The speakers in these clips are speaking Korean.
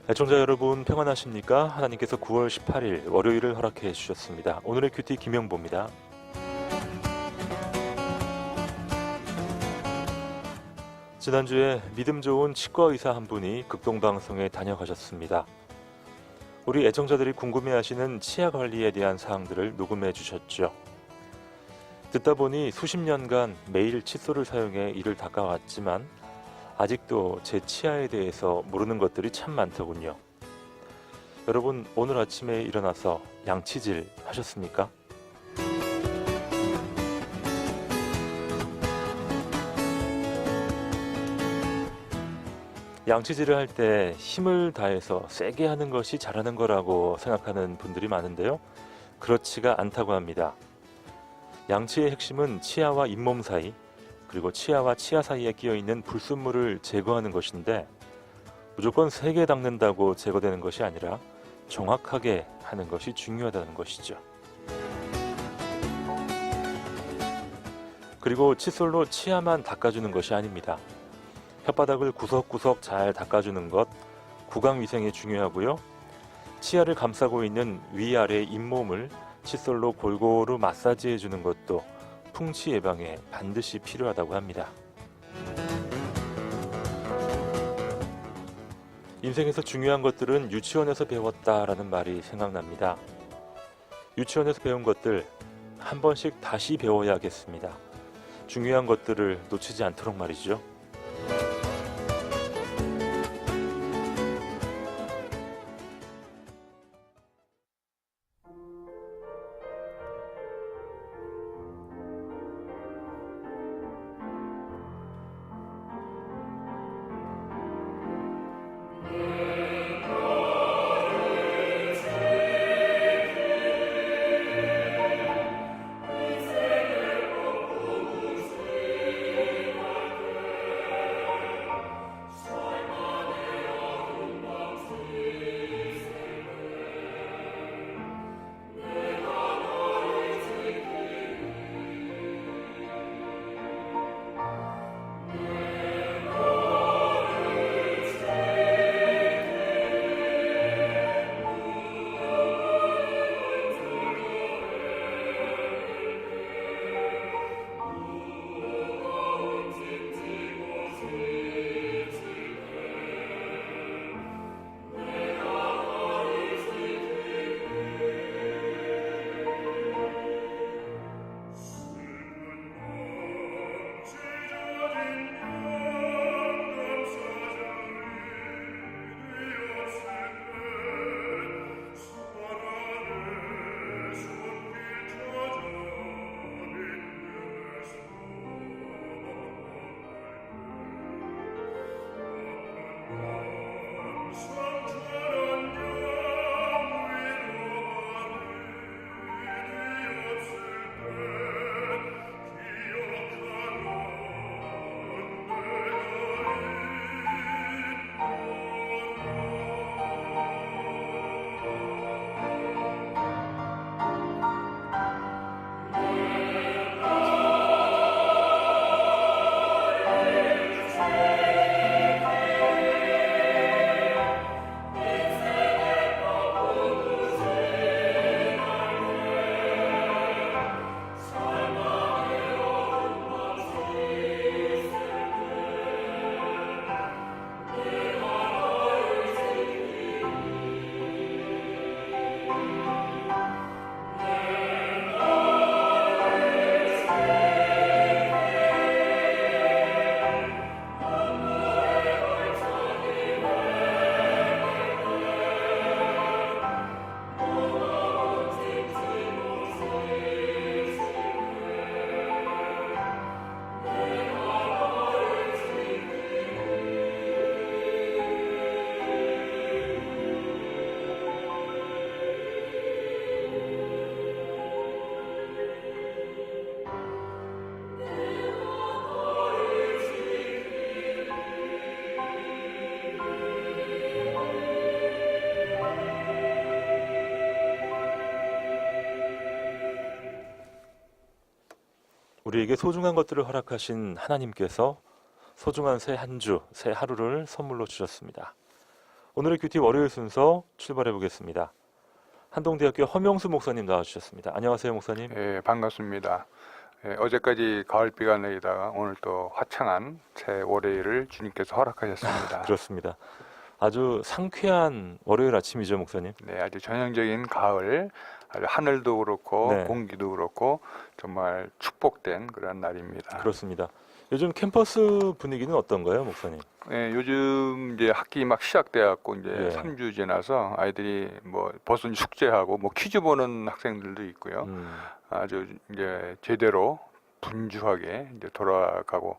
애청자 여러분 평안하십니까? 하나님께서 9월 18일 월요일을 허락해 주셨습니다. 오늘의 큐티 김영보입니다. 지난주에 믿음 좋은 치과 의사 한 분이 극동방송에 다녀가셨습니다. 우리 애청자들이 궁금해하시는 치아 관리에 대한 사항들을 녹음해 주셨죠. 듣다 보니 수십 년간 매일 칫솔을 사용해 이를 닦아왔지만 아직도 제 치아에 대해서 모르는 것들이 참 많더군요. 여러분, 오늘 아침에 일어나서 양치질 하셨습니까? 양치질을 할 때 힘을 다해서 세게 하는 것이 잘하는 거라고 생각하는 분들이 많은데요. 그렇지가 않다고 합니다. 양치의 핵심은 치아와 잇몸 사이, 그리고 치아와 치아 사이에 끼어있는 불순물을 제거하는 것인데 무조건 세게 닦는다고 제거되는 것이 아니라 정확하게 하는 것이 중요하다는 것이죠. 그리고 칫솔로 치아만 닦아주는 것이 아닙니다. 혓바닥을 구석구석 잘 닦아주는 것, 구강위생이 중요하고요. 치아를 감싸고 있는 위아래 잇몸을 칫솔로 골고루 마사지해주는 것도 풍치 예방에 반드시 필요하다고 합니다. 인생에서 중요한 것들은 유치원에서 배웠다라는 말이 생각납니다. 유치원에서 배운 것들 한 번씩 다시 배워야겠습니다. 중요한 것들을 놓치지 않도록 말이죠. 우리에게 소중한 것들을 허락하신 하나님께서 소중한 새 한 주, 새 하루를 선물로 주셨습니다. 오늘의 큐티 월요일 순서 출발해 보겠습니다. 한동대학교 허명수 목사님 나와주셨습니다. 안녕하세요, 목사님. 예, 반갑습니다. 예, 어제까지 가을비가 내리다가 오늘 또 화창한 새 월요일을 주님께서 허락하셨습니다. 그렇습니다. 아주 상쾌한 월요일 아침이죠, 목사님. 네, 아주 전형적인 가을, 아주 하늘도 그렇고 네. 공기도 그렇고 정말 축복된 그런 날입니다. 그렇습니다. 요즘 캠퍼스 분위기는 어떤가요, 목사님? 예, 요즘 이제 학기 막 시작돼 갖고 이제 예. 3주 지나서 아이들이 뭐 벌써 숙제하고 뭐 퀴즈 보는 학생들도 있고요. 아주 이제 제대로 분주하게 이제 돌아가고,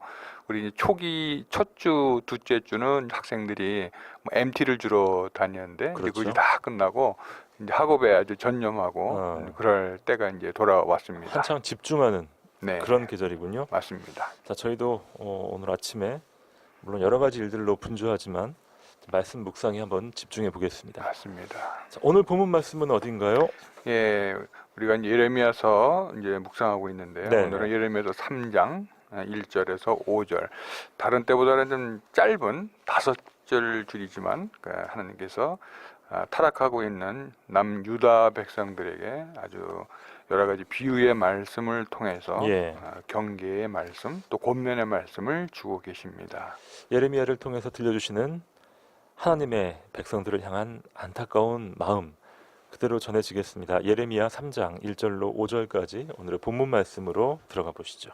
우리 초기 첫 주, 둘째 주는 학생들이 뭐 MT를 주로 다녔는데 이제 그렇죠. 그게 다 끝나고 이제 학업에 아주 전념하고 그럴 때가 이제 돌아왔습니다. 한창 집중하는 네, 그런 계절이군요. 맞습니다. 자, 저희도 오늘 아침에 물론 여러 가지 일들로 분주하지만 말씀 묵상에 한번 집중해 보겠습니다. 맞습니다. 자, 오늘 본문 말씀은 어딘가요? 예, 우리가 이제 예레미야서 이제 묵상하고 있는데요. 네. 오늘은 예레미야서 3장 1절에서 5절. 다른 때보다는 좀 짧은 5절 줄이지만 하나님께서 타락하고 있는 남유다 백성들에게 아주 여러 가지 비유의 말씀을 통해서 예. 경계의 말씀, 또 권면의 말씀을 주고 계십니다. 예레미야를 통해서 들려주시는 하나님의 백성들을 향한 안타까운 마음 그대로 전해지겠습니다. 예레미야 3장 1절로 5절까지 오늘의 본문 말씀으로 들어가 보시죠.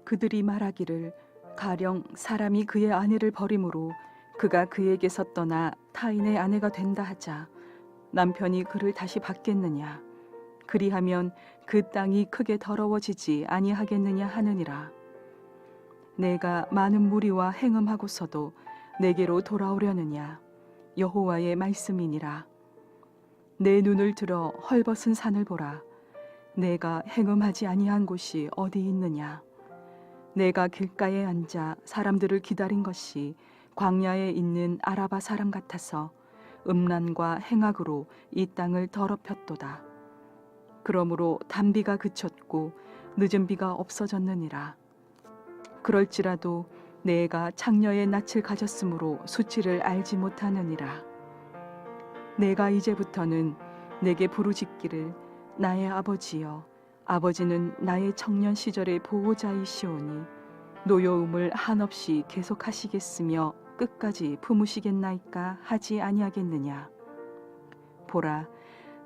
그들이 말하기를 가령 사람이 그의 아내를 버림으로 그가 그에게서 떠나 타인의 아내가 된다 하자 남편이 그를 다시 받겠느냐, 그리하면 그 땅이 크게 더러워지지 아니하겠느냐 하느니라. 내가 많은 무리와 행음하고서도 내게로 돌아오려느냐, 여호와의 말씀이니라. 내 눈을 들어 헐벗은 산을 보라. 내가 행음하지 아니한 곳이 어디 있느냐. 내가 길가에 앉아 사람들을 기다린 것이 광야에 있는 아라바 사람 같아서 음란과 행악으로 이 땅을 더럽혔도다. 그러므로 단비가 그쳤고 늦은 비가 없어졌느니라. 그럴지라도 내가 창녀의 낯을 가졌으므로 수치를 알지 못하느니라. 내가 이제부터는 내게 부르짖기를 나의 아버지여, 아버지는 나의 청년 시절의 보호자이시오니 노여움을 한없이 계속하시겠으며 끝까지 품으시겠나이까 하지 아니하겠느냐. 보라,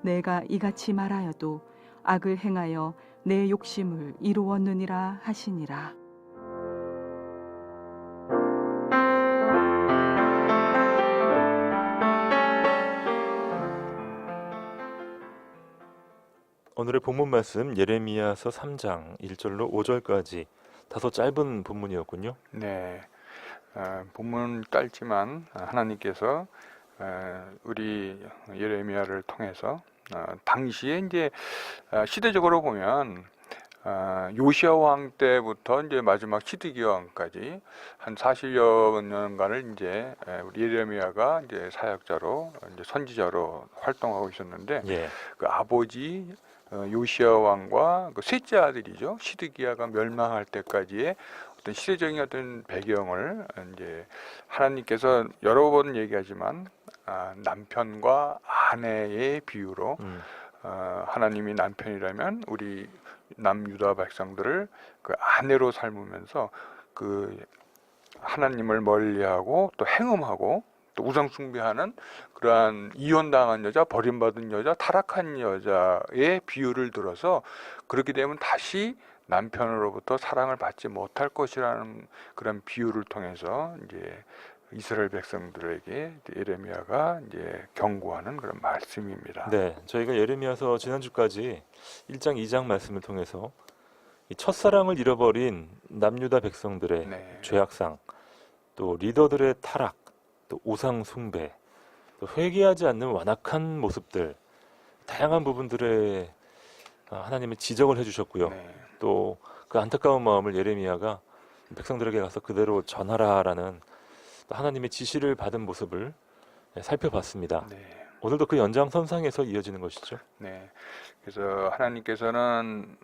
내가 이같이 말하여도 악을 행하여 내 욕심을 이루었느니라 하시니라. 오늘의 본문 말씀 예레미야서 3장 1절로 5절까지 다소 짧은 본문이었군요. 네, 본문은 짧지만 하나님께서 우리 예레미야를 통해서 당시에 이제 시대적으로 보면 요시야 왕 때부터 이제 마지막 시드기야 왕까지 한 40여 년간을 이제 우리 예레미야가 이제 사역자로 이제 선지자로 활동하고 있었는데, 예. 그 아버지 요시야 왕과 그 셋째 아들이죠, 시드기야가 멸망할 때까지의 어떤 시대적인 어떤 배경을 이제 하나님께서 여러 번 얘기하지만 남편과 아내의 비유로 하나님이 남편이라면 우리 남유다 백성들을 그 아내로 삶으면서 그 하나님을 멀리하고 또 행음하고 또 우상 숭배하는 그러한 이혼당한 여자, 버림받은 여자, 타락한 여자의 비유를 들어서 그렇게 되면 다시 남편으로부터 사랑을 받지 못할 것이라는 그런 비유를 통해서 이제 이스라엘 백성들에게 예레미야가 이제 경고하는 그런 말씀입니다. 네, 저희가 예레미야서 지난주까지 1장, 2장 말씀을 통해서 이 첫사랑을 잃어버린 남유다 백성들의 네. 죄악상, 또 리더들의 타락, 또 우상 숭배, 또 회개하지 않는 완악한 모습들, 다양한 부분들에 하나님의 지적을 해주셨고요. 네. 또 그 안타까운 마음을 예레미야가 백성들에게 가서 그대로 전하라라는 하나님의 지시를 받은 모습을 살펴봤습니다. 네. 오늘도 그 연장선상에서 이어지는 것이죠. 네. 그래서 하나님께서는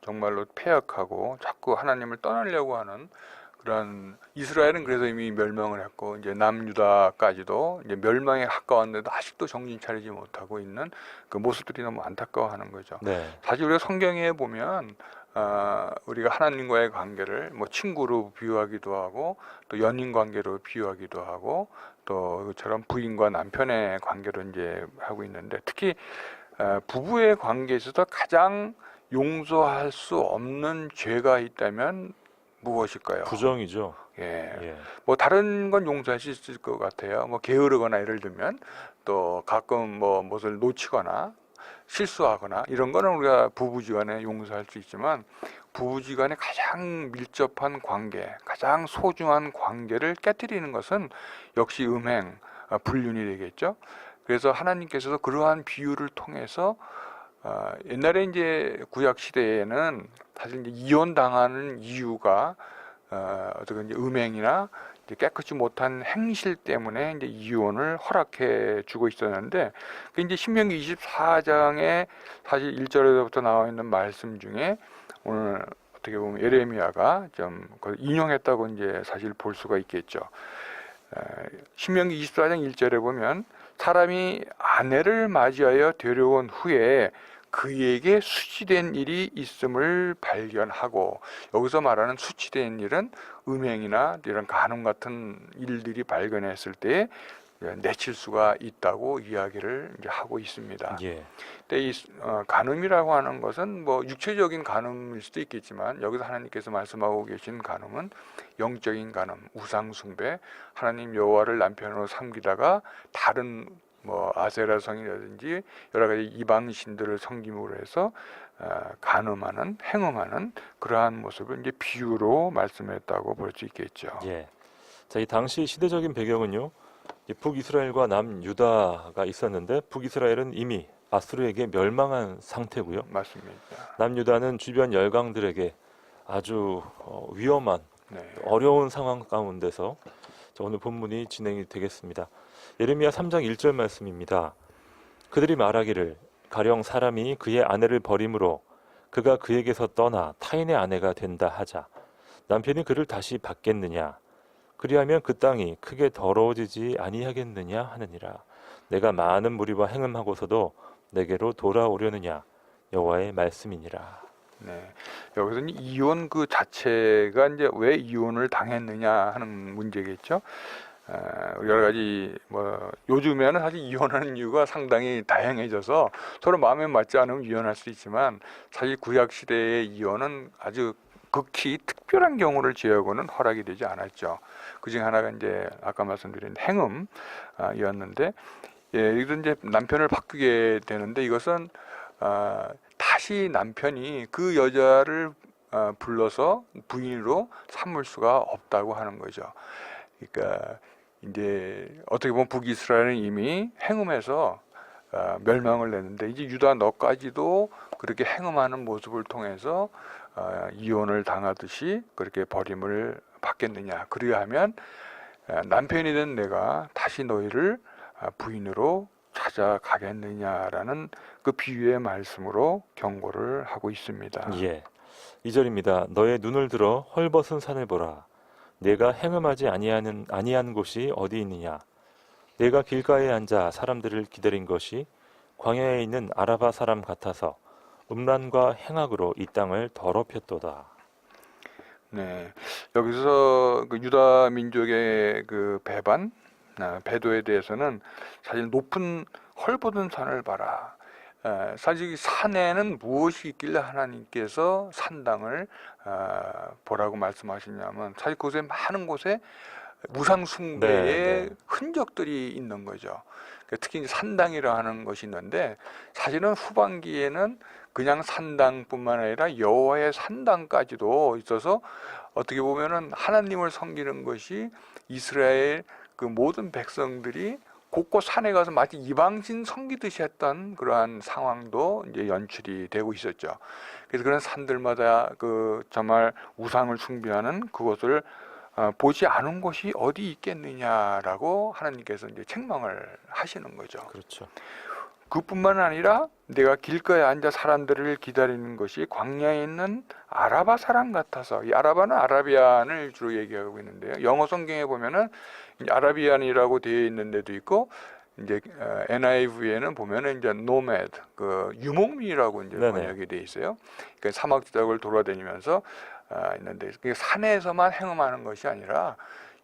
정말로 패역하고 자꾸 하나님을 떠나려고 하는 그런, 이스라엘은 그래서 이미 멸망을 했고 이제 남유다까지도 이제 멸망에 가까웠는데도 아직도 정신 차리지 못하고 있는 그 모습들이 너무 안타까워하는 거죠. 네. 사실 우리가 성경에 보면 우리가 하나님과의 관계를 뭐 친구로 비유하기도 하고 또 연인 관계로 비유하기도 하고 또 그처럼 부인과 남편의 관계로 이제 하고 있는데, 특히 부부의 관계에 있어서 가장 용서할 수 없는 죄가 있다면 무엇일까요? 부정이죠. 예. 예. 뭐 다른 건 용서할 수 있을 것 같아요. 뭐 게으르거나 예를 들면, 또 가끔 뭐 무엇을 놓치거나 실수하거나 이런 거는 우리가 부부지간에 용서할 수 있지만, 부부지간에 가장 밀접한 관계, 가장 소중한 관계를 깨뜨리는 것은 역시 음행, 불륜이 되겠죠. 그래서 하나님께서도 그러한 비유를 통해서 옛날에 이제 구약 시대에는 사실 이제 이혼 당하는 이유가 어떤 이제 음행이나 이제 깨끗이 못한 행실 때문에 이제 이혼을 허락해 주고 있었는데, 그 이제 신명기 24장에 사실 1절에부터 나와 있는 말씀 중에 오늘 어떻게 보면 예레미야가 좀 그걸 인용했다고 이제 사실 볼 수가 있겠죠. 신명기 24장 1절에 보면, 사람이 아내를 맞이하여 데려온 후에 그에게 수치된 일이 있음을 발견하고, 여기서 말하는 수치된 일은 음행이나 이런 간음 같은 일들이 발견했을 때 내칠 수가 있다고 이야기를 이제 하고 있습니다. 예. 근데 이 간음이라고 하는 것은 뭐 육체적인 간음일 수도 있겠지만, 여기서 하나님께서 말씀하고 계신 간음은 영적인 간음, 우상 숭배, 하나님 여호와를 남편으로 섬기다가 다른 뭐 아세라 성이라든지 여러 가지 이방 신들을 섬김으로 해서 간음하는, 행음하는 그러한 모습을 이제 비유로 말씀했다고 볼 수 있겠죠. 예. 자, 이 당시 시대적인 배경은요. 북이스라엘과 남유다가 있었는데, 북이스라엘은 이미 아수르에게 멸망한 상태고요. 맞습니다. 남유다는 주변 열강들에게 아주 위험한 네. 어려운 상황 가운데서 오늘 본문이 진행이 되겠습니다. 예레미야 3장 1절 말씀입니다. 그들이 말하기를 가령 사람이 그의 아내를 버림으로 그가 그에게서 떠나 타인의 아내가 된다 하자 남편이 그를 다시 받겠느냐? 그리하면 그 땅이 크게 더러워지지 아니하겠느냐 하느니라. 내가 많은 무리와 행음하고서도 내게로 돌아오려느냐? 여호와의 말씀이니라. 네. 여기서는 이혼 그 자체가 이제 왜 이혼을 당했느냐 하는 문제겠죠. 여러 가지 뭐 요즘에는 사실 이혼하는 이유가 상당히 다양해져서 서로 마음에 맞지 않으면 이혼할 수 있지만, 사실 구약 시대의 이혼은 아주 극히 특별한 경우를 제외하고는 허락이 되지 않았죠. 그중에 하나가 이제 아까 말씀드린 행음이었는데, 여기서 이제 남편을 바꾸게 되는데, 이것은 다시 남편이 그 여자를 불러서 부인으로 삼을 수가 없다고 하는 거죠. 그러니까 이제 어떻게 보면 북이스라엘은 이미 행음해서 멸망을 냈는데, 이제 유다 너까지도 그렇게 행음하는 모습을 통해서 이혼을 당하듯이 그렇게 버림을 받겠느냐? 그리하면 남편이 된 내가 다시 너희를 부인으로 찾아가겠느냐라는 그 비유의 말씀으로 경고를 하고 있습니다. 예. 2절입니다. 너의 눈을 들어 헐벗은 산을 보라. 내가 행음하지 아니한 곳이 어디 있느냐? 내가 길가에 앉아 사람들을 기다린 것이 광야에 있는 아라바 사람 같아서 음란과 행악으로 이 땅을 더럽혔도다. 네, 여기서 그 유다 민족의 그 배반, 배도에 대해서는 사실 높은 헐벗은 산을 봐라. 사실 산에는 무엇이 있길래 하나님께서 산당을 보라고 말씀하시냐면, 사실 그곳에 많은 곳에 우상 숭배의 흔적들이 있는 거죠. 특히 이제 산당이라 하는 것이 있는데, 사실은 후반기에는 그냥 산당뿐만 아니라 여호와의 산당까지도 있어서, 어떻게 보면은 하나님을 섬기는 것이 이스라엘 그 모든 백성들이 곳곳 산에 가서 마치 이방신 섬기듯이 했던 그러한 상황도 이제 연출이 되고 있었죠. 그래서 그런 산들마다 그 정말 우상을 숭배하는 그것을 보지 않은 곳이 어디 있겠느냐라고 하나님께서 이제 책망을 하시는 거죠. 그렇죠. 그뿐만 아니라 내가 길가에 앉아 사람들을 기다리는 것이 광야에 있는 아라바 사람 같아서, 이 아라바는 아라비안을 주로 얘기하고 있는데요. 영어 성경에 보면은 아라비안이라고 되어 있는 데도 있고, 이제 NIV에는 보면은 이제 노매드, 그 유목민이라고 이제 네네. 번역이 돼 있어요. 그 사막 지역을 돌아다니면서 있는데, 그게 산에서만 행음하는 것이 아니라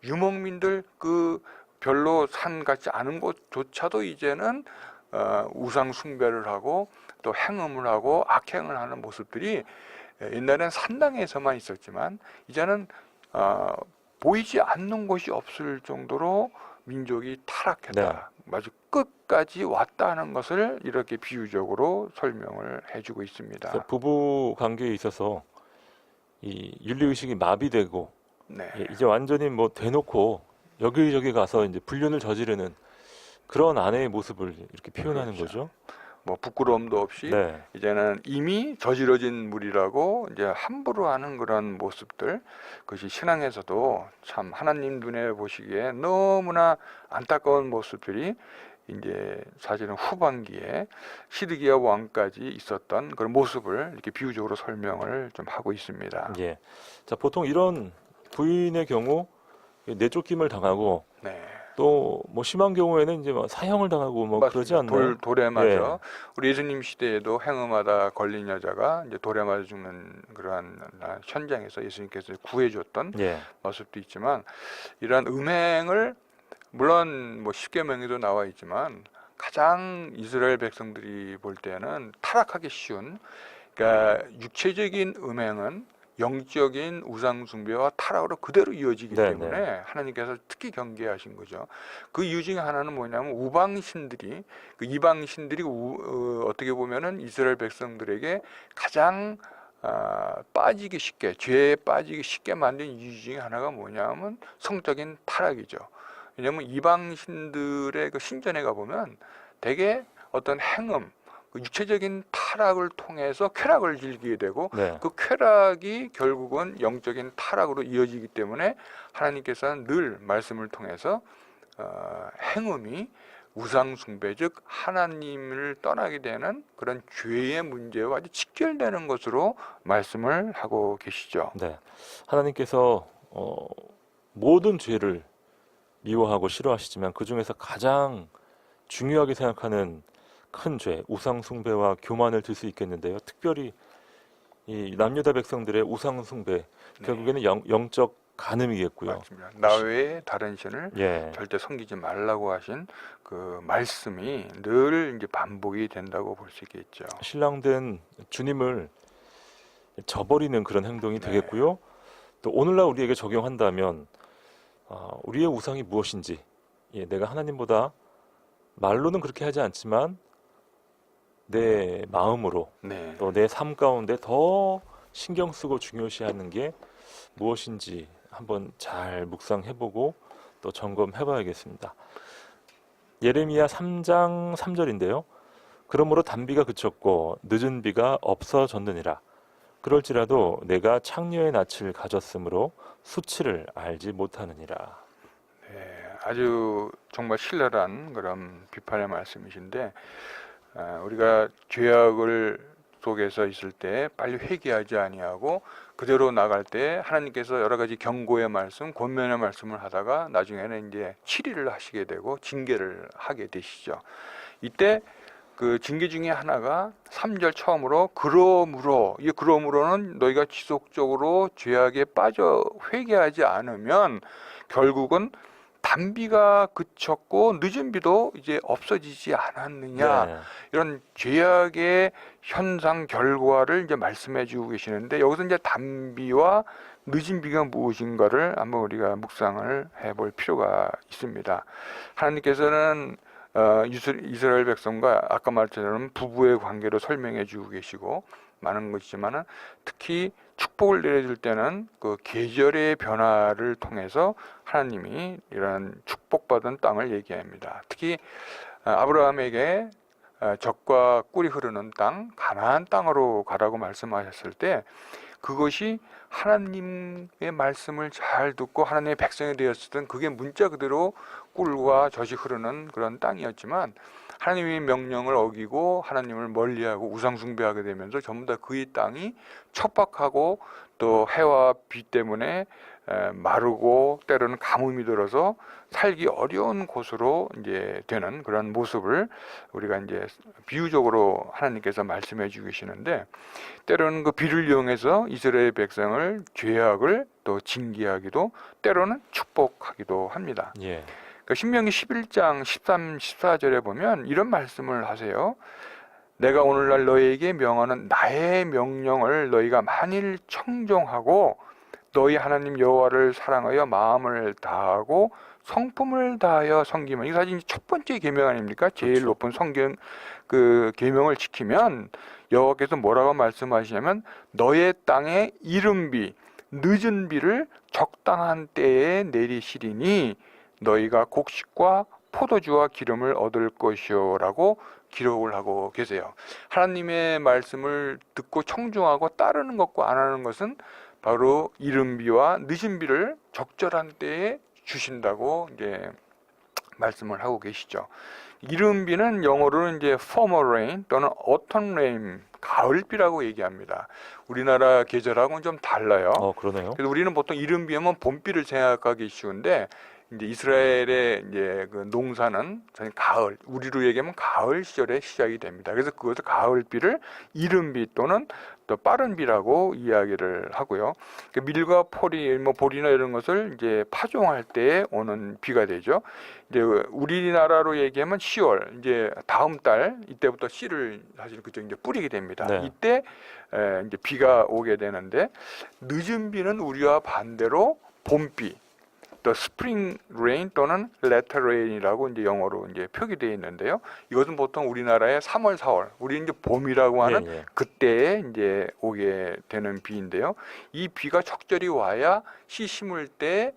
유목민들, 그 별로 산 같지 않은 곳조차도 이제는 우상 숭배를 하고 또 행음을 하고 악행을 하는 모습들이 옛날엔 산당에서만 있었지만 이제는 보이지 않는 곳이 없을 정도로 민족이 타락했다. 아주 끝까지 왔다는 것을 이렇게 비유적으로 설명을 해주고 있습니다. 그래서 부부 관계에 있어서 이 윤리의식이 마비되고 네. 이제 완전히 뭐 대놓고 여기저기 가서 이제 불륜을 저지르는 그런 아내의 모습을 이렇게 표현하는 그렇죠. 거죠. 뭐 부끄러움도 없이 네. 이제는 이미 저지러진 물이라고 이제 함부로 하는 그런 모습들, 그것이 신앙에서도 참 하나님 눈에 보시기에 너무나 안타까운 모습들이 이제 사실은 후반기에 시드기야 왕까지 있었던 그런 모습을 이렇게 비유적으로 설명을 좀 하고 있습니다. 예. 자, 보통 이런 부인의 경우 내쫓김을 당하고 네. 또 뭐 심한 경우에는 이제 뭐 사형을 당하고 뭐 그러지 맞습니다. 않나요? 돌에 맞아. 예. 우리 예수님 시대에도 행음하다 걸린 여자가 이제 돌에 맞아 죽는 그러한 현장에서 예수님께서 구해줬던 예. 모습도 있지만, 이러한 음행을 물론 뭐 십계명에도 나와 있지만 가장 이스라엘 백성들이 볼 때는 타락하기 쉬운, 그러니까 육체적인 음행은 영적인 우상 숭배와 타락으로 그대로 이어지기 네, 때문에 하나님께서 특히 경계하신 거죠. 그 이유 중에 하나는 뭐냐면 우방신들이, 그 이방신들이 어떻게 보면은 이스라엘 백성들에게 가장 빠지기 쉽게, 죄에 빠지기 쉽게 만든 이유 중에 하나가 뭐냐면 성적인 타락이죠. 왜냐하면 이방신들의 그 신전에 가보면 대개 어떤 행음, 그 육체적인 타락을 통해서 쾌락을 즐기게 되고, 네. 그 쾌락이 결국은 영적인 타락으로 이어지기 때문에 하나님께서는 늘 말씀을 통해서 행음이 우상 숭배, 즉 하나님을 떠나게 되는 그런 죄의 문제와 아주 직결되는 것으로 말씀을 하고 계시죠. 네. 하나님께서 모든 죄를 미워하고 싫어하시지만 그 중에서 가장 중요하게 생각하는 큰 죄, 우상 숭배와 교만을 들 수 있겠는데요. 특별히 이 남유다 백성들의 우상 숭배, 결국에는 영적 간음이겠고요. 맞습니다. 나 외에 다른 신을 예. 절대 섬기지 말라고 하신 그 말씀이 늘 이제 반복이 된다고 볼 수 있겠죠. 신랑된 주님을 저버리는 그런 행동이 네. 되겠고요. 또 오늘날 우리에게 적용한다면 우리의 우상이 무엇인지, 예, 내가 하나님보다 말로는 그렇게 하지 않지만 내 마음으로 네. 또 내 삶 가운데 더 신경 쓰고 중요시하는 게 무엇인지 한번 잘 묵상해보고 또 점검해봐야겠습니다. 예레미야 3장 3절인데요. 그러므로 단비가 그쳤고 늦은 비가 없어졌느니라. 그럴지라도 내가 창녀의 낯을 가졌으므로 수치를 알지 못하느니라. 네, 아주 정말 신랄한 그런 비판의 말씀이신데, 우리가 죄악을 속에서 있을 때 빨리 회개하지 아니하고 그대로 나갈 때 하나님께서 여러 가지 경고의 말씀, 권면의 말씀을 하다가 나중에는 이제 치리를 하시게 되고 징계를 하게 되시죠. 이때 그 징계 중에 하나가 3절 처음으로 그러므로, 이 그러므로는 너희가 지속적으로 죄악에 빠져 회개하지 않으면 결국은 단비가 그쳤고 늦은 비도 이제 없어지지 않았느냐, 네. 이런 죄악의 현상 결과를 이제 말씀해 주고 계시는데, 여기서 이제 단비와 늦은 비가 무엇인가를 한번 우리가 묵상을 해볼 필요가 있습니다. 하나님께서는 이스라엘 백성과 아까 말처럼 부부의 관계로 설명해 주고 계시고 많은 것이지만은 특히 축복을 내려줄 때는 그 계절의 변화를 통해서 하나님이 이런 축복받은 땅을 얘기합니다. 특히 아브라함에게 젖과 꿀이 흐르는 땅, 가나안 땅으로 가라고 말씀하셨을 때 그것이 하나님의 말씀을 잘 듣고 하나님의 백성이 되었을 땐 그게 문자 그대로 꿀과 젖이 흐르는 그런 땅이었지만 하나님의 명령을 어기고 하나님을 멀리하고 우상 숭배하게 되면서 전부 다 그의 땅이 척박하고 또 해와 비 때문에 마르고 때로는 가뭄이 들어서 살기 어려운 곳으로 이제 되는 그런 모습을 우리가 이제 비유적으로 하나님께서 말씀해 주고 계시는데, 때로는 그 비를 이용해서 이스라엘 백성을 죄악을 또 징계하기도, 때로는 축복하기도 합니다. 예. 그러니까 신명기 11장 13, 14절에 보면 이런 말씀을 하세요. 내가 오늘날 너희에게 명하는 나의 명령을 너희가 만일 청종하고 너희 하나님 여호와를 사랑하여 마음을 다하고 성품을 다하여 섬기면, 이게 사실 첫 번째 계명 아닙니까? 제일 그렇죠. 높은 성경 그 계명을 지키면 여호와께서 뭐라고 말씀하시냐면 너의 땅에 이른 비, 늦은 비를 적당한 때에 내리시리니 너희가 곡식과 포도주와 기름을 얻을 것이요라고 기록을 하고 계세요. 하나님의 말씀을 듣고 청중하고 따르는 것과 안 하는 것은 바로 이른 비와 늦은 비를 적절한 때에 주신다고 이제 말씀을 하고 계시죠. 이른 비는 영어로는 이제 summer rain 또는 autumn rain, 가을비라고 얘기합니다. 우리나라 계절하고는 좀 달라요. 그러네요. 그래서 우리는 보통 이른 비 하면 봄비를 생각하기 쉬운데, 이제 이스라엘의 이제 그 농사는 저희 가을, 우리로 얘기하면 가을 시절에 시작이 됩니다. 그래서 그것을 가을비를 이른 비 또는 또 빠른 비라고 이야기를 하고요. 그 밀과 포리, 뭐 보리나 이런 것을 이제 파종할 때 오는 비가 되죠. 이제 우리나라로 얘기하면 10월, 이제 다음 달 이때부터 씨를 사실 그쪽 이제 뿌리게 됩니다. 네. 이때 이제 비가 오게 되는데, 늦은 비는 우리와 반대로 봄비, 또 스프링 레인 또는 레터 레인이라고 이제 영어로 이제 표기되어 있는데요. 이것은 보통 우리나라의 3월, 4월, 우리 이제 봄이라고 하는 예, 예. 그때에 이제 오게 되는 비인데요. 이 비가 적절히 와야 씨 심을 때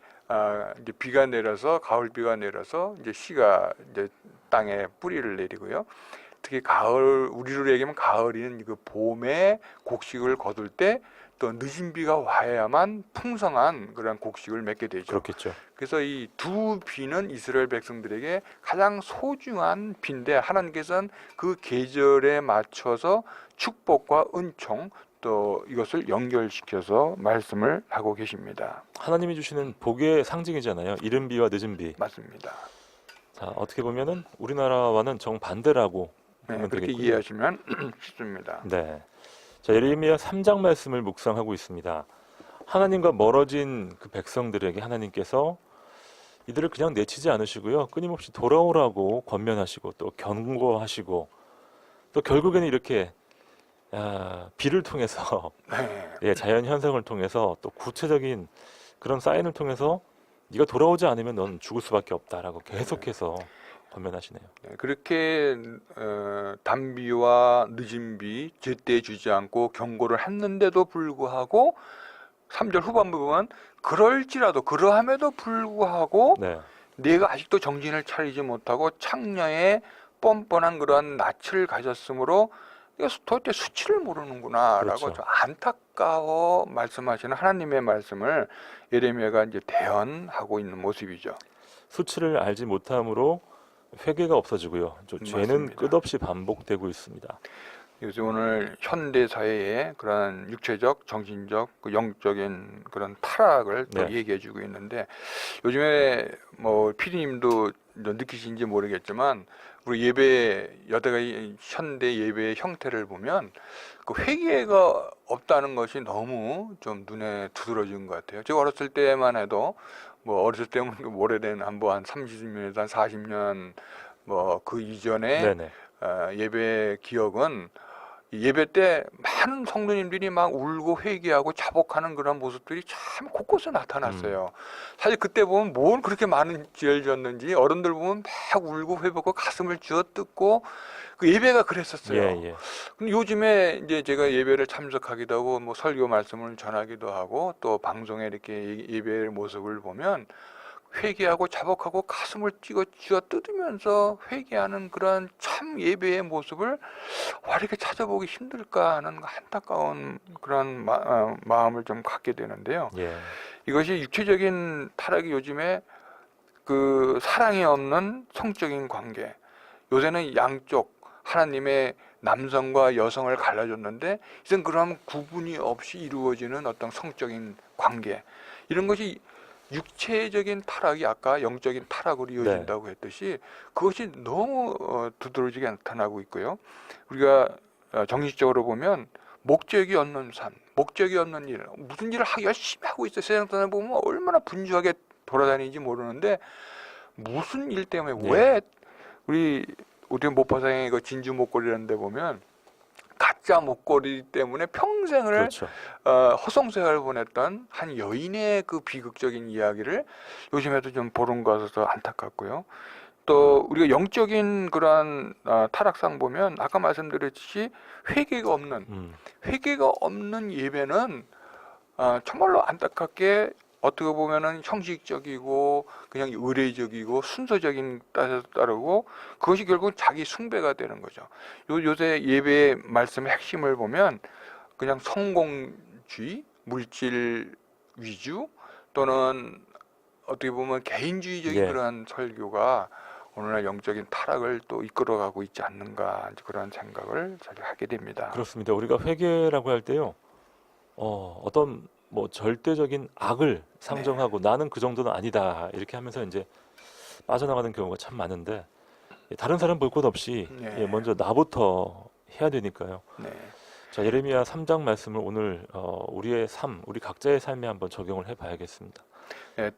이제 비가 내려서, 가을 비가 내려서 이제 씨가 이제 땅에 뿌리를 내리고요. 특히 가을, 우리로 얘기하면 가을이는 그 봄에 곡식을 거둘 때 또 늦은 비가 와야만 풍성한 그런 곡식을 맺게 되죠. 그렇겠죠. 그래서 이 두 비는 이스라엘 백성들에게 가장 소중한 비인데, 하나님께서는 그 계절에 맞춰서 축복과 은총 또 이것을 연결시켜서 말씀을 하고 계십니다. 하나님이 주시는 복의 상징이잖아요. 이른 비와 늦은 비. 맞습니다. 자, 어떻게 보면은 우리나라와는 정반대라고 네, 보면 그렇게 되겠군요. 이해하시면 쉽습니다. 네. 자, 예레미야 3장 말씀을 묵상하고 있습니다. 하나님과 멀어진 그 백성들에게 하나님께서 이들을 그냥 내치지 않으시고요. 끊임없이 돌아오라고 권면하시고 또 경고하시고, 또 결국에는 이렇게 비를 통해서 네. 예, 자연 현상을 통해서 또 구체적인 그런 사인을 통해서 네가 돌아오지 않으면 넌 죽을 수밖에 없다라고 계속해서 권면하시네요. 네, 그렇게 단비와 늦은 비 제때 주지 않고 경고를 했는데도 불구하고 3절 후반부 보면 그럴지라도, 그러함에도 불구하고 네. 내가 아직도 정신을 차리지 못하고 창녀의 뻔뻔한 그러한 낯을 가졌으므로 도대체 수치를 모르는구나라고 그렇죠. 좀 안타까워 말씀하시는 하나님의 말씀을 예레미야가 이제 대언하고 있는 모습이죠. 수치를 알지 못함으로 회개가 없어지고요. 죄는 맞습니다. 끝없이 반복되고 있습니다. 요즘 오늘 현대 사회의 그런 육체적, 정신적, 그 영적인 그런 타락을 또 네. 얘기해주고 있는데, 요즘에 뭐 피디님도 느끼신지 모르겠지만 우리 여태가 현대 예배의 형태를 보면 그 회개가 없다는 것이 너무 좀 눈에 두드러진 것 같아요. 제가 어렸을 때만 해도 뭐 어렸을 때면 오래된 한 30년에서 한 40년 뭐 그 이전에 네네. 예배 기억은, 예배 때 많은 성도님들이 막 울고 회개하고 자복하는 그런 모습들이 참 곳곳에 나타났어요. 사실 그때 보면 뭘 그렇게 많은 죄를 졌는지 어른들 보면 막 울고 회복하고 가슴을 쥐어뜯고, 그 예배가 그랬었어요. 예. 근데 요즘에 이제 제가 예배를 참석하기도 하고 뭐 설교 말씀을 전하기도 하고 또 방송에 이렇게 예배의 모습을 보면 회개하고 자복하고 가슴을 쥐어 뜯으면서 회개하는 그런 참 예배의 모습을 와 이렇게 찾아보기 힘들까 하는 안타까운 그런 마음을 좀 갖게 되는데요. 예. 이것이 육체적인 타락이 요즘에 그 사랑이 없는 성적인 관계, 요새는 양쪽 하나님의 남성과 여성을 갈라줬는데 이젠 그럼 구분이 없이 이루어지는 어떤 성적인 관계, 이런 것이 육체적인 타락이 아까 영적인 타락으로 이어진다고 했듯이 그것이 너무 두드러지게 나타나고 있고요. 우리가 정신적으로 보면 목적이 없는 삶, 목적이 없는 일, 무슨 일을 열심히 하고 있어요. 세상 사람 보면 얼마나 분주하게 돌아다니는지 모르는데 무슨 일 때문에 왜 우리 오디오 목파상의 그 진주 목걸이라는 데 보면 가짜 목걸이 때문에 평생을 그렇죠. 허송세월을 보냈던 한 여인의 그 비극적인 이야기를 요즘에도 좀 보는 것 같아서 안타깝고요. 또 우리가 영적인 그러한 타락상 보면 아까 말씀드렸듯이 회개가 없는 예배는 정말로 안타깝게 어떻게 보면은 형식적이고 그냥 의례적이고 순서적인 따라 따르고 그것이 결국 자기 숭배가 되는 거죠. 요새 예배의 말씀의 핵심을 보면 그냥 성공주의, 물질 위주 또는 어떻게 보면 개인주의적인 그러한 설교가 오늘날 영적인 타락을 또 이끌어가고 있지 않는가 그런 생각을 자주 하게 됩니다. 그렇습니다. 우리가 회개라고 할 때요, 어떤 뭐 절대적인 악을 상정하고 나는 그 정도는 아니다 이렇게 하면서 이제 빠져나가는 경우가 참 많은데 다른 사람 볼 것 없이 먼저 나부터 해야 되니까요. 자, 예레미야 3장 말씀을 오늘 우리의 삶, 우리 각자의 삶에 한번 적용을 해봐야겠습니다.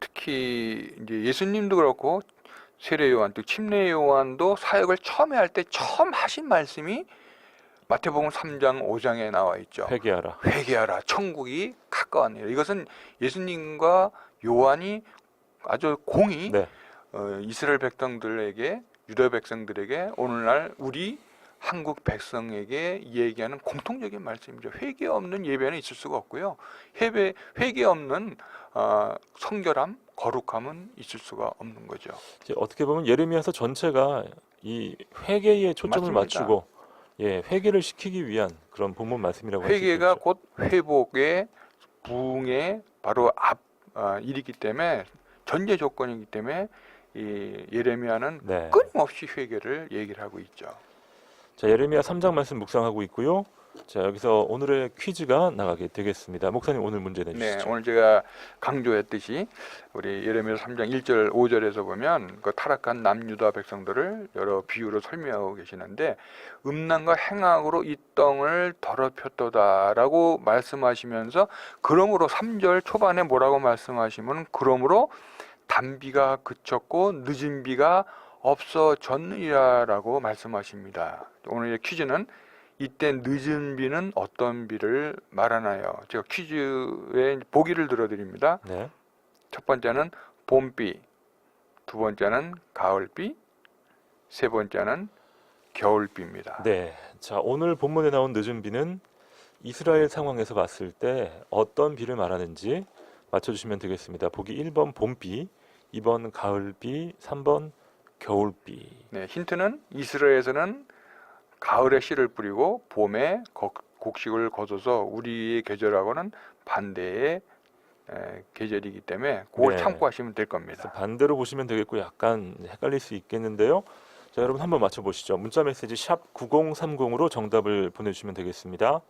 특히 이제 예수님도 그렇고 세례 요한, 또 침례 요한도 사역을 처음에 할 때 처음 하신 말씀이 마태복음 3장 5장에 나와 있죠. 회개하라. 천국이 가까웠느니라. 이것은 예수님과 요한이 아주 공히 이스라엘 백성들에게, 유다 백성들에게, 오늘날 우리 한국 백성에게 얘기하는 공통적인 말씀이죠. 회개 없는 예배는 있을 수가 없고요. 회개 없는 성결함, 거룩함은 있을 수가 없는 거죠. 이제 어떻게 보면 예레미야서 전체가 이 회개에 초점을 맞추고 회개를 시키기 위한 그런 본문 말씀이라고 할 수 있겠죠. 회개가 곧 회복의 부흥의 바로 일이기 때문에 전제 조건이기 때문에 이 예레미야는 끊임없이 회개를 얘기를 하고 있죠. 자, 예레미야 3장 말씀 묵상하고 있고요. 자, 여기서 오늘의 퀴즈가 나가게 되겠습니다. 목사님 오늘 문제 내주시죠. 오늘 제가 강조했듯이 우리 예레미야 3장 1절 5절에서 보면 그 타락한 남유다 백성들을 여러 비유로 설명하고 계시는데 음란과 행악으로 이 땅을 더럽혔도다라고 말씀하시면서 그러므로 3절 초반에 뭐라고 말씀하시면 그러므로 단비가 그쳤고 늦은 비가 없어졌느니라라고 말씀하십니다. 오늘의 퀴즈는 이때 늦은 비는 어떤 비를 말하나요? 제가 퀴즈에 보기를 들어드립니다. 첫 번째는 봄비, 두 번째는 가을비, 세 번째는 겨울비입니다. 자, 오늘 본문에 나온 늦은 비는 이스라엘 상황에서 봤을 때 어떤 비를 말하는지 맞춰주시면 되겠습니다. 보기 1번 봄비, 2번 가을비, 3번 겨울비. 힌트는 이스라엘에서는 가을에 씨를 뿌리고 봄에 곡식을 거둬서 우리의 계절하고는 반대의 계절이기 때문에 그걸 참고하시면 될 겁니다. 반대로 보시면 되겠고 약간 헷갈릴 수 있겠는데요. 자, 여러분 한번 맞춰보시죠. 문자 메시지 샵 9030으로 정답을 보내주시면 되겠습니다.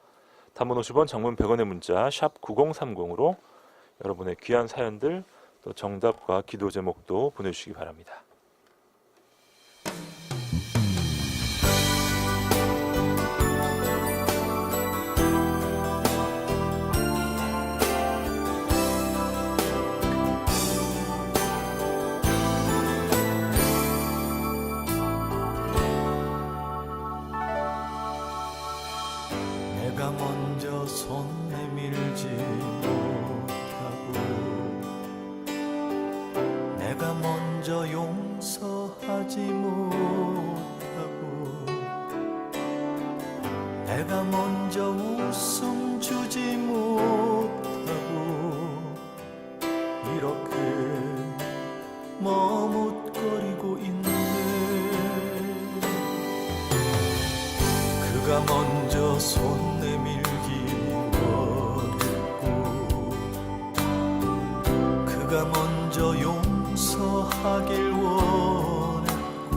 단문 50원, 장문 100원의 문자 샵 9030으로 여러분의 귀한 사연들 또 정답과 기도 제목도 보내주시기 바랍니다. 내가 먼저 손 내밀지 못하고 내가 먼저 용서하지 못하고 내가 먼저 웃음 주지 못하고 이렇게 머뭇거리고 있네. 그가 먼저 손 내밀기 원했고 그가 먼저 용서하길 원했고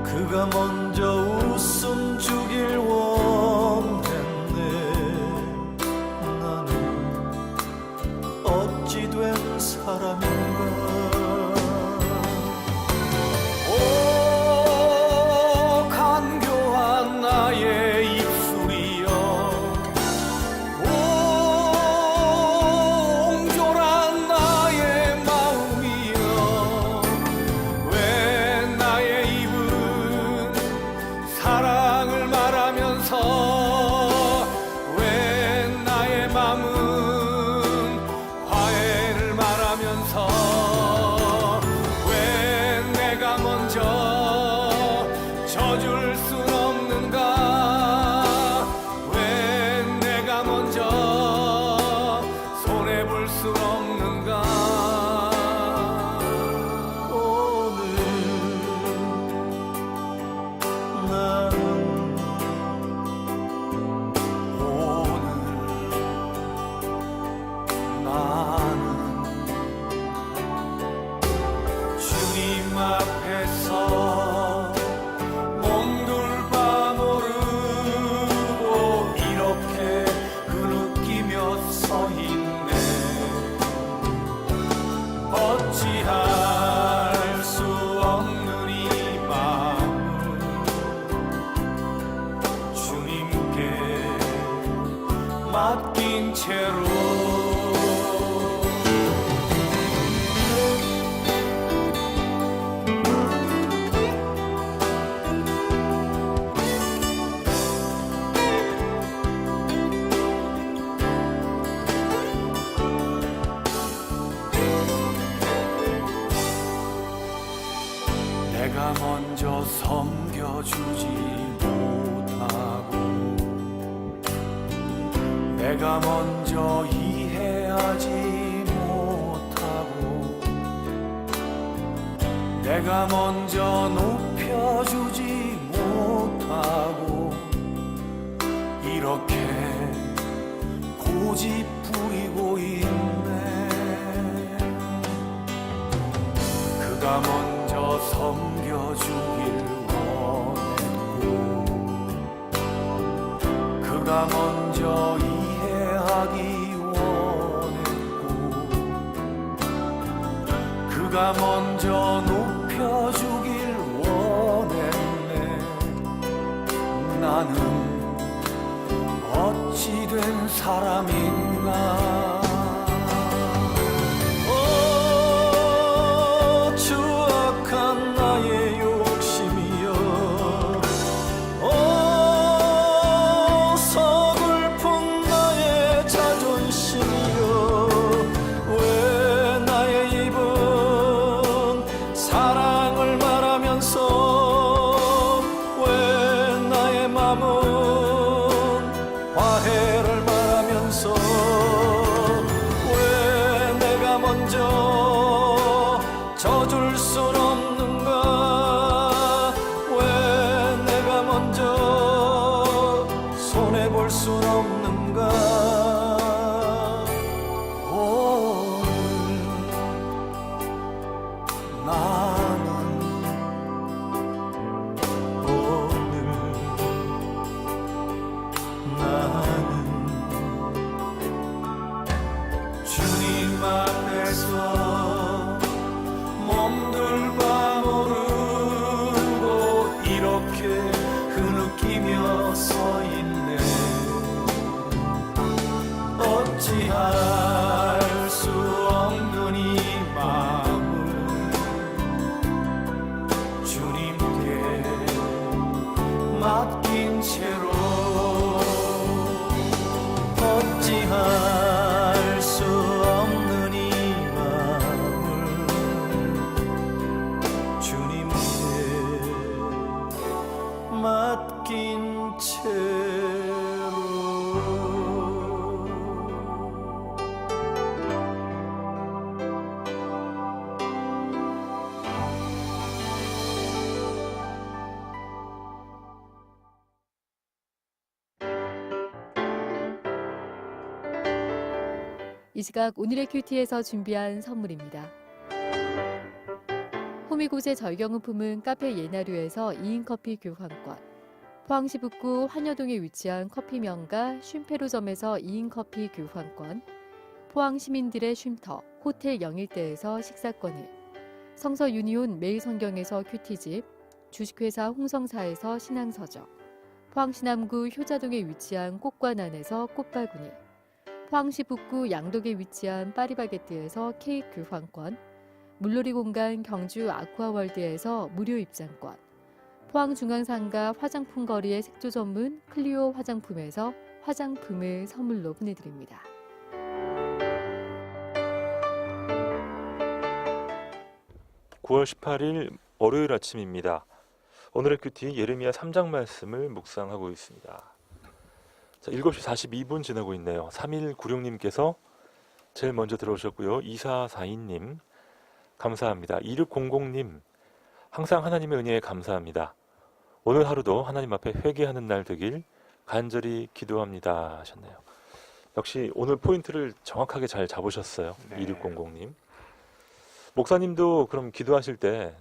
그가 먼저 웃음 주길 원했네. 나는 어찌 된 사람인가. 오 간교한 나의 입술이여, 오 옹졸한 나의 마음이여, 왜 나의 입은 사랑을 말하면서 왜 나의 맘은 화해를 말하면서 왜 내가 먼저 져줄 순 없는가. 왜 내가 먼저 손해볼 순 없는가. 오늘 나는 주님 앞에서 몸둘바 모르고 이렇게 흐느끼며 서 있네. 어찌할 수 없는 이 마음을 주님께 맡긴 채로 내가 먼저 섬겨주지 못하고 내가 먼저 이해하지 못하고 내가 먼저 높여주지 못하고 이렇게 고집 부리고 있네. 그가 먼저 섬겨주길 원했고 그가 먼저 이해하기 원했고 그가 먼저 높여주길 원했네. 나는 어찌 된 사람인가. 추악한 나의 욕심이여, 서글픈 나의 자존심이여, 왜 나의 입은 사랑을 말하면서 왜 나의 맘은 화해를 말하면서 왜 내가 먼저 져줄 순 없는가. 왜 내가 먼저 손해볼 순 없는가. 오늘 나는 오늘 나는 주님 앞에서 몸둘바 모르고 이렇게 흐느끼며 서 있네. 어찌할 수 없는 이 마음을 주님께 맡긴 채로 어찌할 수 없는 이 마음을 주님께 맡긴 채로. 이 시각 오늘의 큐티에서 준비한 선물입니다. 호미곶의 절경을 품은 카페 예나류에서 2인 커피 교환권, 포항시 북구 환여동에 위치한 커피 명가 쉼페로점에서 2인 커피 교환권, 포항 시민들의 쉼터 호텔 영일대에서 식사권을, 성서 유니온 매일성경에서 큐티집, 주식회사 홍성사에서 신앙서적, 포항시 남구 효자동에 위치한 꽃관안에서 꽃바구니, 포항시 북구 양덕에 위치한 파리바게뜨에서 케이크 교환권, 물놀이 공간 경주 아쿠아월드에서 무료 입장권, 포항중앙상가 화장품 거리의 색조 전문 클리오 화장품에서 화장품을 선물로 보내드립니다. (9월 18일) 월요일 아침입니다. 오늘의 큐티 예레미야 3장 말씀을 묵상하고 있습니다. 자, 7시 42분 지나고 있네요. 3196님께서 제일 먼저 들어오셨고요. 2442님 감사합니다. 2600님 항상 하나님의 은혜에 감사합니다. 오늘 하루도 하나님 앞에 회개하는 날 되길 간절히 기도합니다 하셨네요. 역시 오늘 포인트를 정확하게 잘 잡으셨어요. 네. 2600님. 목사님도 그럼 기도하실 때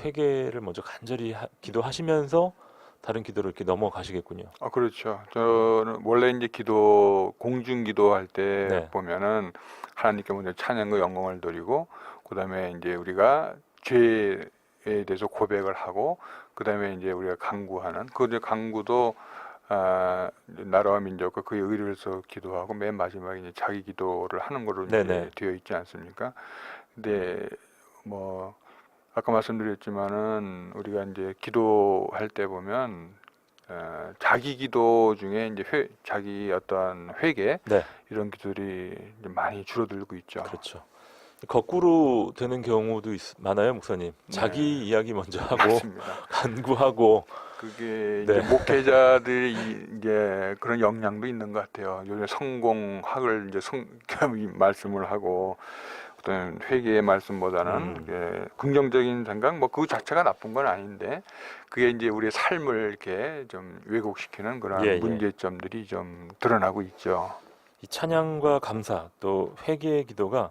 회개를 먼저 간절히 기도하시면서 다른 기도로 이렇게 넘어가시겠군요. 그렇죠. 저는 원래 이제 공중 기도할 때 네. 보면은 하나님께 먼저 찬양과 영광을 드리고, 그다음에 이제 우리가 죄에 대해서 고백을 하고, 그다음에 이제 우리가 간구하는 그 이제 간구도 나라와 민족과 그의 의를 위해서 기도하고, 맨 마지막에 이제 자기 기도를 하는 거로 이제 네네. 되어 있지 않습니까? 근데 뭐 아까 말씀드렸지만은 우리가 이제 기도할 때 보면 자기 기도 중에 이제 자기 어떠한 회개 네. 이런 기도들이 이제 많이 줄어들고 있죠. 그렇죠. 거꾸로 되는 경우도 많아요, 목사님. 자기 네. 이야기 먼저 하고 맞습니다. 간구하고. 그게 네. 이제 목회자들이 이제 그런 영향도 있는 것 같아요. 요즘 성공학을 이제 말씀을 하고, 어떤 회개의 말씀보다는 이게 긍정적인 생각, 뭐 그 자체가 나쁜 건 아닌데, 그게 이제 우리의 삶을 이렇게 좀 왜곡시키는 그런 예, 예. 문제점들이 좀 드러나고 있죠. 이 찬양과 감사 또 회개의 기도가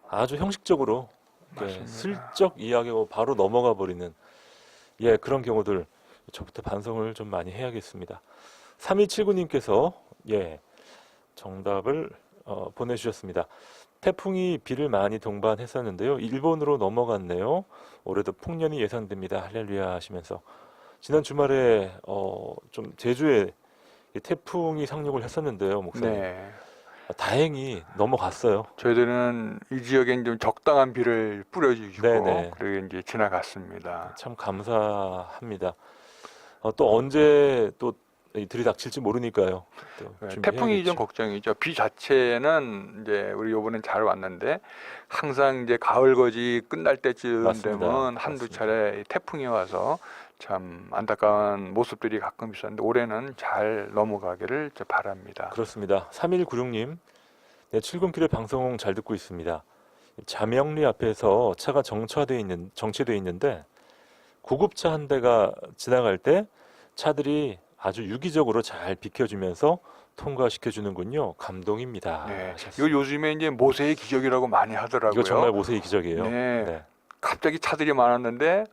아주 형식적으로 맞습니다. 슬쩍 이야기하고 바로 넘어가 버리는 그런 경우들 저부터 반성을 좀 많이 해야겠습니다. 3279님께서 정답을 보내주셨습니다. 태풍이 비를 많이 동반했었는데요. 일본으로 넘어갔네요. 올해도 풍년이 예상됩니다. 할렐루야 하시면서 지난 주말에 좀 제주에 태풍이 상륙을 했었는데요, 목사님. 네. 다행히 넘어갔어요. 저희들은 이 지역엔 좀 적당한 비를 뿌려주시고, 네네. 그리고 이제 지나갔습니다. 참 감사합니다. 또 언제 또 들이닥칠지 모르니까요. 또 준비해야겠죠. 태풍이 좀 걱정이죠. 비 자체는 이제 우리 요번엔 잘 왔는데, 항상 이제 가을거지 끝날 때쯤 맞습니다. 되면 한두 맞습니다. 차례 태풍이 와서 참 안타까운 모습들이 가끔 있었는데, 올해는 잘 넘어가기를 바랍니다. 그렇습니다. 3196님, 출근길에 방송 잘 듣고 있습니다. 자명리 앞에서 차가 정체돼 있는데 구급차 한 대가 지나갈 때 차들이 아주 유기적으로 잘 비켜주면서 통과시켜주는군요. 감동입니다. 네, 하셨습니다. 이거 요즘에 이제 모세의 기적이라고 많이 하더라고요. 이거 정말 모세의 기적이에요. 네. 갑자기 차들이 많았는데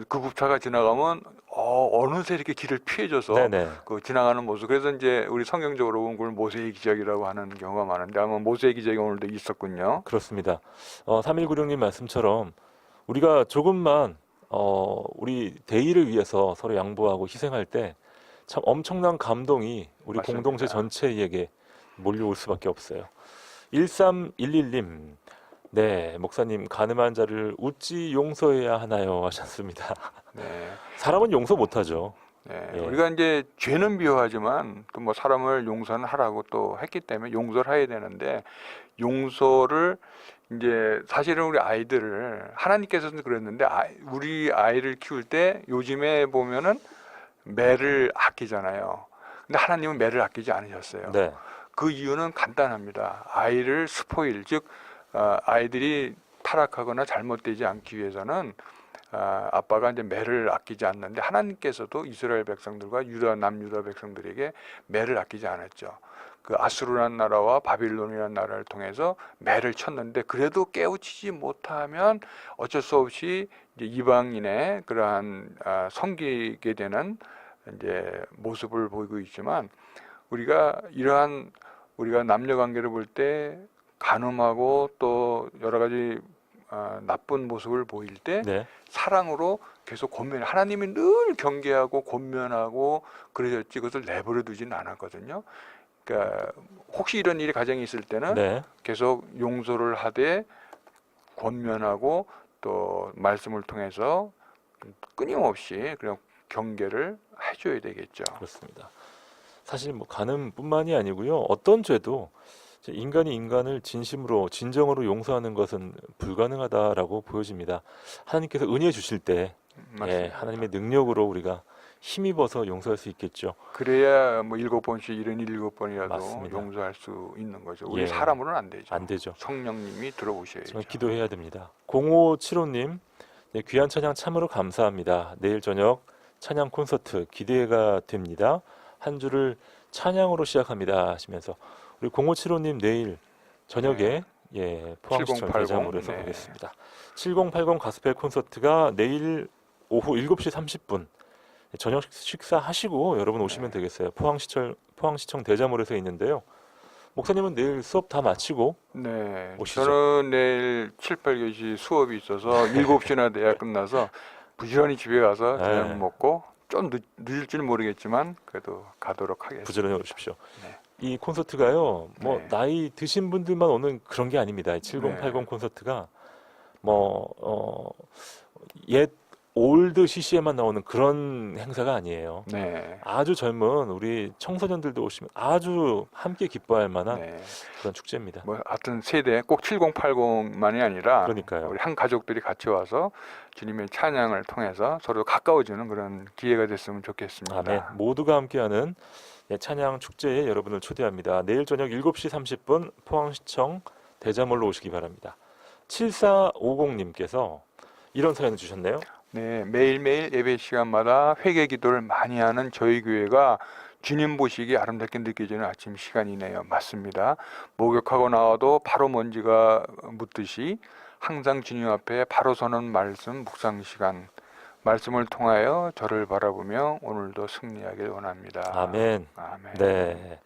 구급차가 지나가면 어느새 이렇게 길을 피해줘서 네네. 그 지나가는 모습. 그래서 이제 우리 성경적으로 본 걸 모세의 기적이라고 하는 경우가 많은데, 아마 모세의 기적이 오늘도 있었군요. 그렇습니다. 3196님 말씀처럼 우리가 조금만 우리 대의를 위해서 서로 양보하고 희생할 때 참 엄청난 감동이 우리 맞습니다. 공동체 전체에게 몰려올 수밖에 없어요. 1311님, 네, 목사님 가늠한 자를 어찌 용서해야 하나요 하셨습니다. 네. 사람은 용서 못하죠. 네. 예. 우리가 이제 죄는 미워하지만 또 뭐 사람을 용서는 하라고 또 했기 때문에 용서를 해야 되는데, 용서를 이제 사실은 우리 아이들을 하나님께서는 그랬는데, 우리 아이를 키울 때 요즘에 보면은 매를 아끼잖아요. 근데 하나님은 매를 아끼지 않으셨어요. 네, 그 이유는 간단합니다. 아이를 스포일, 즉 아이들이 타락하거나 잘못되지 않기 위해서는 아빠가 이제 매를 아끼지 않는데, 하나님께서도 이스라엘 백성들과 남유다 백성들에게 매를 아끼지 않았죠. 그 아수르라는 나라와 바빌론이라는 나라를 통해서 매를 쳤는데 그래도 깨우치지 못하면 어쩔 수 없이 이제 이방인의 그러한 섬기게 되는 이제 모습을 보이고 있지만 우리가 남녀 관계를 볼 때 간음하고 또 여러 가지 나쁜 모습을 보일 때 네. 사랑으로 계속 권면 하나님이 늘 경계하고 권면하고 그러셨지 그것을 내버려 두지는 않았거든요. 그러니까 혹시 이런 일이 가정에 있을 때는 네. 계속 용서를 하되 권면하고 또 말씀을 통해서 끊임없이 그냥 경계를 해줘야 되겠죠. 그렇습니다. 사실 뭐 간음뿐만이 아니고요. 어떤 죄도 인간이 인간을 진정으로 용서하는 것은 불가능하다라고 보여집니다. 하나님께서 은혜 주실 때 맞습니다. 하나님의 능력으로 우리가 힘입어서 용서할 수 있겠죠. 그래야 뭐 7번씩 일은 7번이라도 맞습니다. 용서할 수 있는 거죠. 우리 예. 사람으로는 안 되죠. 안 되죠. 성령님이 들어오셔야죠. 정말 기도해야 됩니다. 0575님, 네, 귀한 찬양 참으로 감사합니다. 내일 저녁 찬양 콘서트 기대가 됩니다. 한 주를 찬양으로 시작합니다 하시면서 우리 0575님 내일 저녁에 포항시청 7080, 대장으로 해서 네. 보겠습니다. 7080 가스펠 콘서트가 내일 오후 7시 30분 저녁 식사하시고 여러분 오시면 되겠어요. 포항시청 대자몰에서 있는데요. 목사님은 내일 수업 다 마치고 네, 오시죠. 저는 내일 7, 8교시 수업이 있어서 7시나 돼야 끝나서 부지런히 집에 가서 저녁 네. 먹고 좀 늦을지는 모르겠지만 그래도 가도록 하겠습니다. 부지런히 오십시오. 네. 이 콘서트가요, 뭐 네. 나이 드신 분들만 오는 그런 게 아닙니다. 7080 네. 콘서트가 옛 올드 CC에만 나오는 그런 행사가 아니에요. 네. 아주 젊은 우리 청소년들도 오시면 아주 함께 기뻐할 만한 네. 그런 축제입니다. 뭐 하여튼 세대 꼭 7080만이 아니라 그러니까요. 우리 한 가족들이 같이 와서 주님의 찬양을 통해서 서로 가까워지는 그런 기회가 됐으면 좋겠습니다. 아멘. 모두가 함께하는 찬양 축제에 여러분을 초대합니다. 내일 저녁 7시 30분 포항시청 대자몰로 오시기 바랍니다. 7450님께서 이런 사연을 주셨네요. 네, 매일매일 예배 시간마다 회개 기도를 많이 하는 저희 교회가 주님 보시기 아름답게 느껴지는 아침 시간이네요. 맞습니다. 목욕하고 나와도 바로 먼지가 묻듯이 항상 주님 앞에 바로 서는 말씀 묵상 시간, 말씀을 통하여 저를 바라보며 오늘도 승리하길 원합니다. 아멘. 아멘. 네,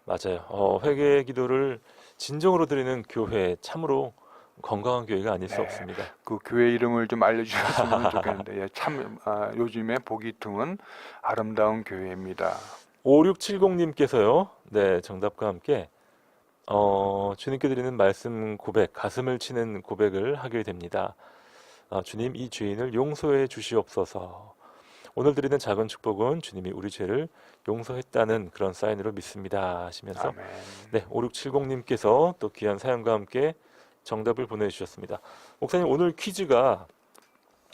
맞아요. 회개 기도를 진정으로 드리는 교회, 참으로 건강한 교회가 아닐 수 네. 없습니다. 그 교회 이름을 좀 알려주셨으면 좋겠는데 참 요즘에 보기 드문 아름다운 교회입니다. 5670님께서요. 네, 정답과 함께 주님께 드리는 말씀 고백, 가슴을 치는 고백을 하게 됩니다. 주님, 이 죄인을 용서해 주시옵소서. 오늘 드리는 작은 축복은 주님이 우리 죄를 용서했다는 그런 사인으로 믿습니다 하시면서 아멘. 네, 5670님께서 또 귀한 사연과 함께 정답을 보내주셨습니다. 목사님, 오늘 퀴즈가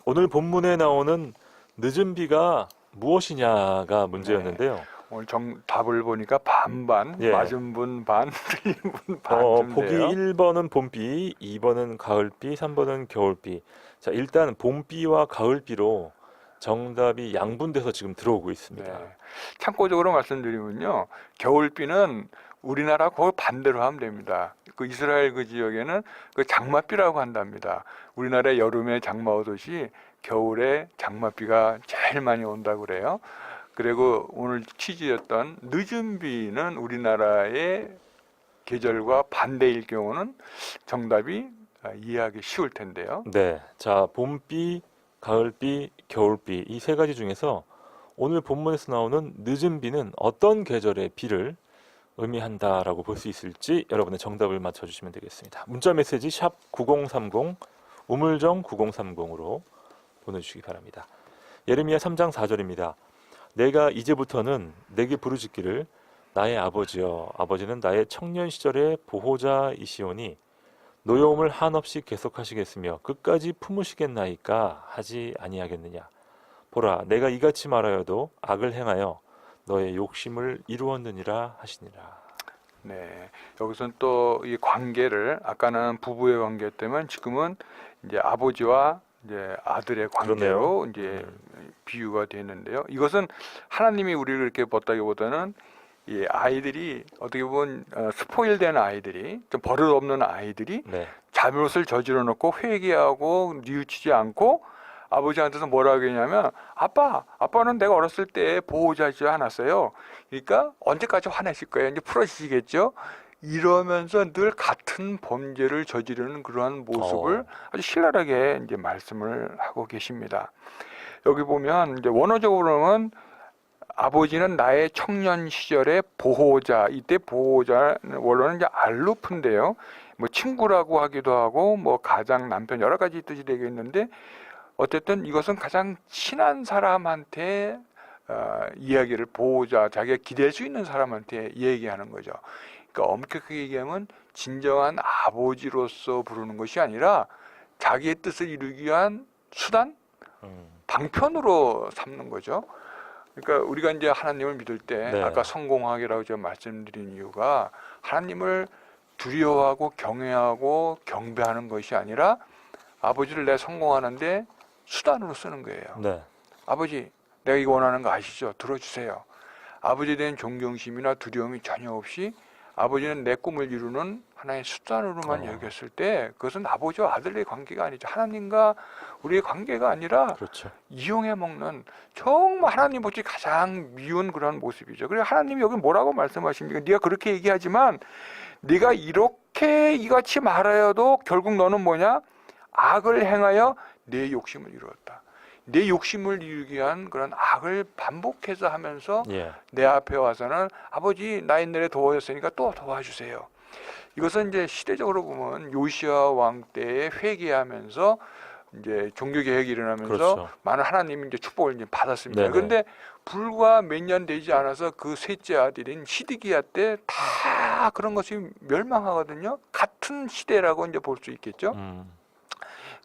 오늘 본문에 나오는 늦은 비가 무엇이냐가 문제였는데요. 오늘 답을 보니까 반반, 예. 맞은 분 반, 틀린 분 반쯤 보기 돼요. 1번은 봄비, 2번은 가을비, 3번은 겨울비. 자, 일단 봄비와 가을비로 정답이 양분돼서 지금 들어오고 있습니다. 네. 참고적으로 말씀드리면요, 겨울비는 우리나라 그걸 반대로 하면 됩니다. 그 이스라엘 그 지역에는 그 장맛비라고 한답니다. 우리나라 여름에 장마 오듯이 겨울에 장맛비가 제일 많이 온다고 그래요. 그리고 오늘 퀴즈였던 늦은 비는 우리나라의 계절과 반대일 경우는 정답이 이해하기 쉬울 텐데요. 네, 자, 봄비, 가을비, 겨울비 이 세 가지 중에서 오늘 본문에서 나오는 늦은 비는 어떤 계절의 비를 의미한다라고 볼 수 있을지 여러분의 정답을 맞춰주시면 되겠습니다. 문자 메시지 샵 9030 우물정 9030으로 보내주시기 바랍니다. 예레미야 3장 4절입니다. 내가 이제부터는 내게 부르짖기를 나의 아버지여, 아버지는 나의 청년 시절의 보호자이시오니 노여움을 한없이 계속하시겠으며 끝까지 품으시겠나이까 하지 아니하겠느냐. 보라, 내가 이같이 말하여도 악을 행하여 너의 욕심을 이루었느니라 하시니라. 네, 여기서는 또 이 관계를 아까는 부부의 관계였다면 지금은 이제 아버지와 이제 아들의 관계로 이제 비유가 되는데요. 이것은 하나님이 우리를 이렇게 봤다기보다는 이 아이들이 어떻게 보면 스포일된 아이들이 좀 버릇없는 아이들이 네. 잘못을 저질러 놓고 회개하고 뉘우치지 않고 아버지한테서 뭐라고 했냐면 아빠는 내가 어렸을 때 보호자지 않았어요. 그러니까 언제까지 화내실 거예요? 이제 풀어지시겠죠? 이러면서 늘 같은 범죄를 저지르는 그러한 모습을 아주 신랄하게 이제 말씀을 하고 계십니다. 여기 보면 이제 원어적으로는 아버지는 나의 청년 시절의 보호자, 이때 보호자는 원어는 이제 알루프인데요. 뭐 친구라고 하기도 하고 뭐 가장, 남편 여러 가지 뜻이 되겠는데 어쨌든 이것은 가장 친한 사람한테 이야기를 보호자, 자기가 기댈 수 있는 사람한테 얘기하는 거죠. 그러니까 엄격하게 얘기하면 진정한 아버지로서 부르는 것이 아니라 자기의 뜻을 이루기 위한 수단, 방편으로 삼는 거죠. 그러니까 우리가 이제 하나님을 믿을 때 네. 아까 성공하기라고 제가 말씀드린 이유가 하나님을 두려워하고 경외하고 경배하는 것이 아니라 아버지를 내 성공하는데 수단으로 쓰는 거예요. 네. 아버지, 내가 이거 원하는 거 아시죠? 들어주세요. 아버지에 대한 존경심이나 두려움이 전혀 없이 아버지는 내 꿈을 이루는 하나의 수단으로만 여겼을 때 그것은 아버지와 아들의 관계가 아니죠. 하나님과 우리의 관계가 아니라 그렇죠. 이용해 먹는 정말 하나님 보시 가장 미운 그런 모습이죠. 그래서 하나님이 여기 뭐라고 말씀하십니까? 네가 그렇게 얘기하지만 네가 이렇게 이같이 말하여도 결국 너는 뭐냐? 악을 행하여 내 욕심을 이루었다. 내 욕심을 이루기 위한 그런 악을 반복해서 하면서 예. 내 앞에 와서는 아버지 나 옛날에 도와줬으니까 또 도와주세요. 이것은 이제 시대적으로 보면 요시아 왕 때에 회개하면서 이제 종교 개혁이 일어나면서 그렇죠. 많은 하나님이 이제 축복을 이제 받았습니다. 네네. 그런데 불과 몇 년 되지 않아서 그 셋째 아들인 시드기야 때 다 그런 것이 멸망하거든요. 같은 시대라고 이제 볼 수 있겠죠.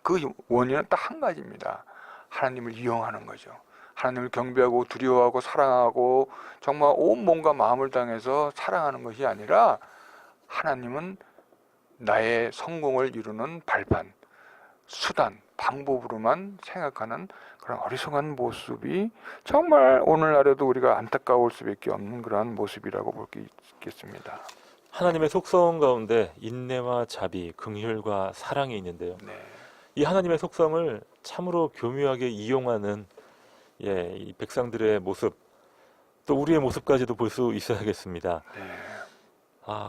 그 원인은 딱 한 가지입니다. 하나님을 이용하는 거죠. 하나님을 경배하고 두려워하고 사랑하고 정말 온 몸과 마음을 당해서 사랑하는 것이 아니라 하나님은 나의 성공을 이루는 발판, 수단, 방법으로만 생각하는 그런 어리석은 모습이 정말 오늘날에도 우리가 안타까울 수밖에 없는 그런 모습이라고 볼 수 있겠습니다. 하나님의 속성 가운데 인내와 자비, 긍휼과 사랑이 있는데요. 네. 이 하나님의 속성을 참으로 교묘하게 이용하는 이 백성들의 모습, 또 우리의 모습까지도 볼 수 있어야겠습니다. 네.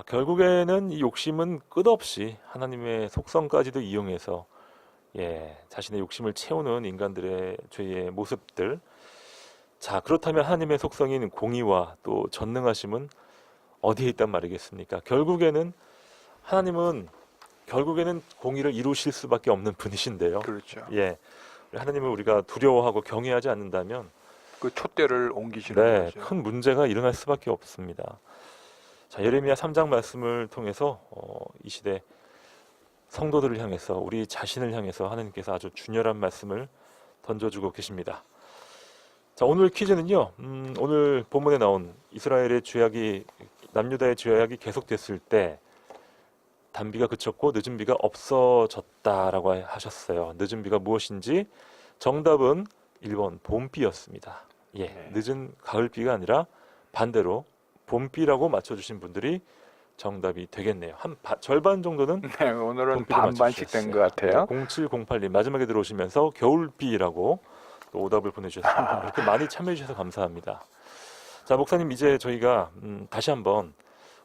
결국에는 이 욕심은 끝없이 하나님의 속성까지도 이용해서 자신의 욕심을 채우는 인간들의 죄의 모습들. 자, 그렇다면 하나님의 속성인 공의와 또 전능하심은 어디에 있단 말이겠습니까? 하나님은 결국에는 공의를 이루실 수밖에 없는 분이신데요. 그렇죠. 하나님을 우리가 두려워하고 경외하지 않는다면 그 촛대를 옮기시는 거죠. 큰 문제가 일어날 수밖에 없습니다. 자, 예레미야 3장 말씀을 통해서 이 시대 성도들을 향해서 우리 자신을 향해서 하나님께서 아주 준열한 말씀을 던져주고 계십니다. 자, 오늘 퀴즈는요. 오늘 본문에 나온 이스라엘의 죄악이 남유다의 죄악이 계속됐을 때 단비가 그쳤고 늦은 비가 없어졌다라고 하셨어요. 늦은 비가 무엇인지 정답은 1번 봄비였습니다. 늦은 가을비가 아니라 반대로 봄비라고 맞춰주신 분들이 정답이 되겠네요. 절반 정도는 네, 오늘은 봄비로 반반씩 된 것 같아요. 0708님 마지막에 들어오시면서 겨울비라고 또 오답을 보내주셨습니다. 이렇게 많이 참여해 주셔서 감사합니다. 자, 목사님, 이제 저희가 다시 한번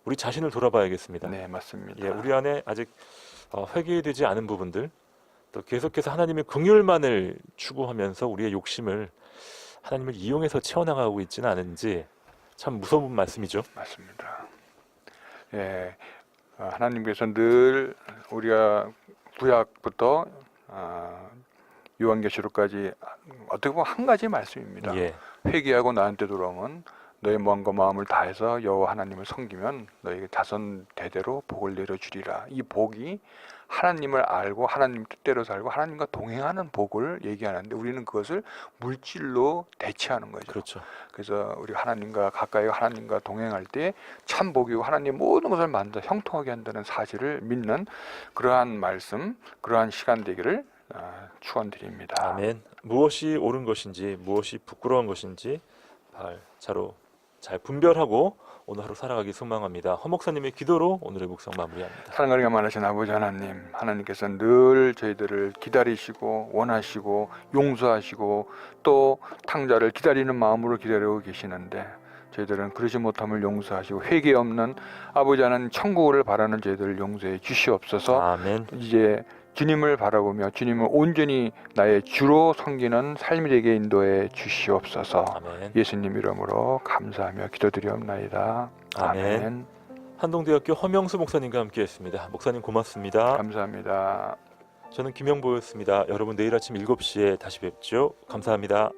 우리 자신을 돌아봐야겠습니다. 네, 맞습니다. 우리 안에 아직 회개되지 않은 부분들, 또 계속해서 하나님의 긍휼만을 추구하면서 우리의 욕심을 하나님을 이용해서 채워나가고 있지는 않은지 참 무서운 말씀이죠. 맞습니다. 하나님께서 늘 우리가 구약부터 요한계시록까지 어떻게 보면 한 가지 말씀입니다. 회개하고 나한테 돌아오면 너의 마음과 마음을 다해서 여호와 하나님을 섬기면 너에게 자손 대대로 복을 내려주리라. 이 복이 하나님을 알고 하나님 뜻대로 살고 하나님과 동행하는 복을 얘기하는데 우리는 그것을 물질로 대체하는 거죠. 그렇죠. 그래서 우리 하나님과 가까이 하나님과 동행할 때 참 복이고 하나님 모든 것을 만져 형통하게 한다는 사실을 믿는 그러한 말씀, 그러한 시간 되기를 축원드립니다. 아멘. 무엇이 옳은 것인지 무엇이 부끄러운 것인지 잘 분별하고 오늘 하루 살아가기 소망합니다. 허 목사님의 기도로 오늘의 묵상 마무리합니다. 사랑하기가 많으신 아버지 하나님, 하나님께서 늘 저희들을 기다리시고 원하시고 용서하시고 또 탕자를 기다리는 마음으로 기다리고 계시는데 저희들은 그러지 못함을 용서하시고 회개 없는 아버지 하나님 천국을 바라는 저희들을 용서해 주시옵소서. 아멘. 이제 주님을 바라보며 주님을 온전히 나의 주로 섬기는 삶이 되게 인도해 주시옵소서. 아멘. 예수님 이름으로 감사하며 기도드리옵나이다. 아멘. 아멘. 한동대학교 허명수 목사님과 함께했습니다. 목사님 고맙습니다. 감사합니다. 저는 김영보였습니다. 여러분 내일 아침 7시에 다시 뵙죠. 감사합니다.